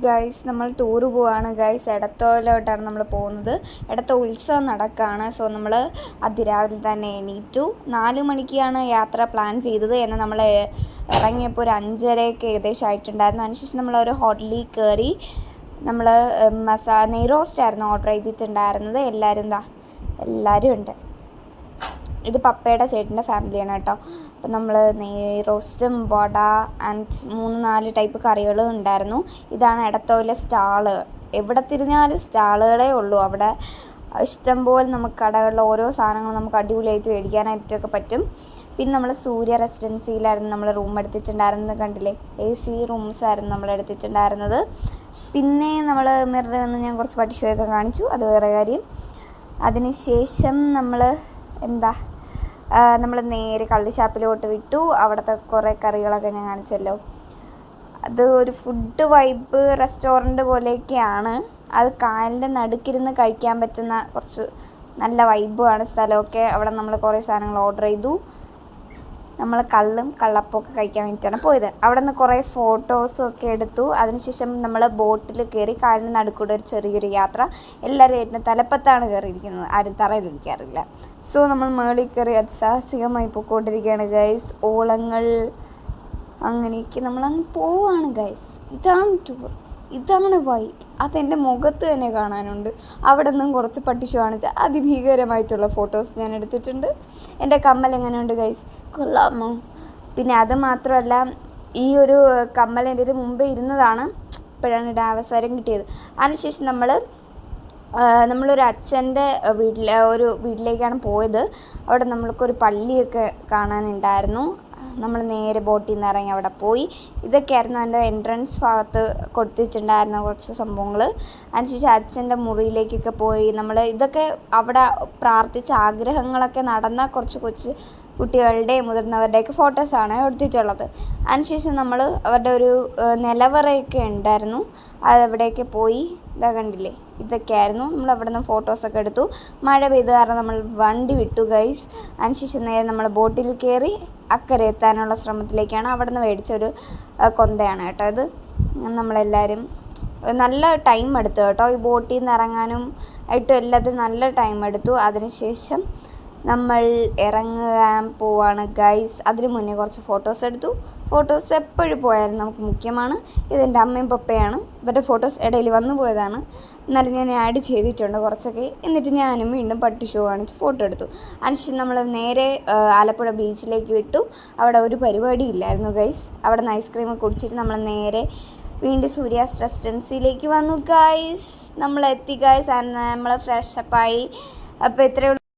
Guys നമ്മൾ tour പോവാണ് guys. എടത്തോലോട്ടാണ് നമ്മൾ പോകുന്നത്. എടത്ത ഉത്സവം നടക്കുകയാണ്. സോ നമ്മൾ അതിരാവിലെ തന്നെ എണീറ്റു. 4 മണിക്കാണ് യാത്ര പ്ലാൻ ചെയ്തത്. എന്നാൽ നമ്മൾ ഇറങ്ങിയപ്പോൾ ഒരു 5:30 ഏകദേശം ആയിട്ടുണ്ടായിരുന്നു. അതിനുശേഷം നമ്മൾ ഒരു ഹോട്ടലിൽ കയറി. നമ്മൾ നെയ് റോസ്റ്റ് ആയിരുന്നു ഓർഡർ ചെയ്തിട്ടുണ്ടായിരുന്നത്. എല്ലാവരും ഉണ്ട്. ഇത് പപ്പയുടെ ചേട്ടൻ്റെ ഫാമിലിയാണ് കേട്ടോ. അപ്പം നമ്മൾ നെയ് റോസ്റ്റും വട ആൻഡ് 3-4 ടൈപ്പ് കറികളും ഉണ്ടായിരുന്നു. ഇതാണ് എടത്തോയിലെ സ്റ്റാള്. എവിടെ തിരിഞ്ഞാലും സ്റ്റാളുകളേ ഉള്ളൂ. അവിടെ ഇഷ്ടംപോലെ നമുക്ക് കടകളിൽ ഓരോ സാധനങ്ങളും നമുക്ക് അടിപൊളിയായിട്ട് മേടിക്കാനായിട്ടൊക്കെ പറ്റും. പിന്നെ നമ്മൾ സൂര്യ റെസിഡൻസിയിലായിരുന്നു നമ്മൾ റൂം എടുത്തിട്ടുണ്ടായിരുന്നത്. കണ്ടില്ലേ, AC റൂംസ് ആയിരുന്നു നമ്മൾ എടുത്തിട്ടുണ്ടായിരുന്നത്. പിന്നെ നമ്മൾ മിററിൽ വന്ന് ഞാൻ കുറച്ച് പട്ടിഷോയൊക്കെ കാണിച്ചു, അത് വേറെ കാര്യം. അതിനുശേഷം നമ്മൾ നേരെ കള്ളി ഷാപ്പിലോട്ട് വിട്ടു. അവിടുത്തെ കുറേ കറികളൊക്കെ ഞാൻ കാണിച്ചല്ലോ. അത് ഒരു ഫുഡ് വൈബ് റെസ്റ്റോറൻറ്റ് പോലെയൊക്കെയാണ്. അത് കായലിൻ്റെ നടുക്കിരുന്ന് കഴിക്കാൻ പറ്റുന്ന കുറച്ച് നല്ല വൈബുമാണ് സ്ഥലമൊക്കെ. അവിടെ നമ്മൾ കുറേ സാധനങ്ങൾ ഓർഡർ ചെയ്തു. നമ്മൾ കള്ളപ്പമൊക്കെ കഴിക്കാൻ വേണ്ടിയിട്ടാണ് പോയത്. അവിടെ നിന്ന് കുറേ ഫോട്ടോസൊക്കെ എടുത്തു. അതിനുശേഷം നമ്മൾ ബോട്ടിൽ കയറി കായലിന് നടുക്കൂടെ ഒരു ചെറിയൊരു യാത്ര. എല്ലാവരും ഏറ്റവും തലപ്പത്താണ് കയറിയിരിക്കുന്നത്, ആരും തറയിലിരിക്കാറില്ല. സോ നമ്മൾ മേളിൽ കയറി അതിസാഹസികമായി പോയിക്കൊണ്ടിരിക്കുകയാണ് ഗൈസ്. ഓളങ്ങൾ അങ്ങനെയൊക്കെ നമ്മളങ്ങ് പോവുകയാണ് ഗൈസ്. ഇതാണ് ടൂർ, ഇതാണ് വൈബ്. അതെൻ്റെ മുഖത്ത് തന്നെ കാണാനുണ്ട്. അവിടെ നിന്നും കുറച്ച് പട്ടിഷോ കാണിച്ച അതിഭീകരമായിട്ടുള്ള ഫോട്ടോസ് ഞാൻ എടുത്തിട്ടുണ്ട്. എൻ്റെ കമ്മൽ എങ്ങനെയുണ്ട് ഗൈസ്, കൊള്ളാമോ? പിന്നെ അത് മാത്രമല്ല, ഈ ഒരു കമ്മൽ എൻ്റെ ഒരു മുമ്പേ ഇരുന്നതാണ്. ഇപ്പോഴാണ് ഇടാൻ അവസരം കിട്ടിയത്. അതിനുശേഷം നമ്മളൊരു അച്ഛൻ്റെ വീട്ടിലേക്കാണ് പോയത്. അവിടെ നമ്മൾക്കൊരു പള്ളിയൊക്കെ കാണാനുണ്ടായിരുന്നു. നമ്മൾ നേരെ ബോട്ടിൽ നിന്ന് ഇറങ്ങി അവിടെ പോയി. ഇതൊക്കെയായിരുന്നു എൻ്റെ എൻട്രൻസ് ഭാഗത്ത് കൊടുത്തിട്ടുണ്ടായിരുന്ന കുറച്ച് സംഭവങ്ങൾ. അതിനുശേഷം അച്ഛൻ്റെ മുറിയിലേക്കൊക്കെ പോയി. നമ്മൾ ഇതൊക്കെ അവിടെ പ്രാർത്ഥിച്ച ആഗ്രഹങ്ങളൊക്കെ നടന്ന കുറച്ച് കുട്ടികളുടെയും മുതിർന്നവരുടെയൊക്കെ ഫോട്ടോസാണ് എടുത്തിട്ടുള്ളത്. അതിനുശേഷം നമ്മൾ അവരുടെ ഒരു നിലവറയൊക്കെ ഉണ്ടായിരുന്നു, അതവിടെയൊക്കെ പോയി. ഇതാ കണ്ടില്ലേ, ഇതൊക്കെയായിരുന്നു. നമ്മൾ അവിടെ നിന്ന് ഫോട്ടോസൊക്കെ എടുത്തു. മഴ പെയ്ത് കാരണം നമ്മൾ വണ്ടി വിട്ടു ഗൈസ്. അതിനുശേഷം നേരെ നമ്മൾ ബോട്ടിൽ കയറി അക്കരെ എത്താനുള്ള ശ്രമത്തിലേക്കാണ്. അവിടെ നിന്ന് മേടിച്ചൊരു കൊന്തയാണ് കേട്ടോ ഇത്. നമ്മളെല്ലാവരും നല്ല ടൈം എടുത്തു കേട്ടോ, ഈ ബോട്ടിൽ നിന്ന് ഇറങ്ങാനും ആയിട്ടും എല്ലാത്തിനും നല്ല ടൈം എടുത്തു. അതിനുശേഷം നമ്മൾ ഇറങ്ങാൻ പോവാണ് ഗൈസ്. അതിന് മുന്നേ കുറച്ച് ഫോട്ടോസ് എടുത്തു. ഫോട്ടോസ് എപ്പോഴും പോയാലും നമുക്ക് മുഖ്യമാണ്. ഇതെൻ്റെ അമ്മയും പപ്പയാണ്. ഇവരുടെ ഫോട്ടോസ് ഇടയിൽ വന്നു പോയതാണ്, എന്നാലും ഞാൻ ആഡ് ചെയ്തിട്ടുണ്ട് കുറച്ചൊക്കെ. എന്നിട്ട് ഞാനും വീണ്ടും പട്ടി ഷോ കാണിച്ച് ഫോട്ടോ എടുത്തു. അതിനുശേഷം നമ്മൾ നേരെ ആലപ്പുഴ ബീച്ചിലേക്ക് വിട്ടു. അവിടെ ഒരു പരിപാടി ഇല്ലായിരുന്നു ഗൈസ്. അവിടെ നിന്ന് ഐസ്ക്രീമൊക്കെ കുടിച്ചിട്ട് നമ്മൾ നേരെ വീണ്ടും സൂര്യാസ് റെസിഡൻസിയിലേക്ക് വന്നു ഗൈസ്. നമ്മൾ എത്തി ഗൈസ്. നമ്മൾ ഫ്രഷപ്പായി. അപ്പോൾ ഇത്രയേ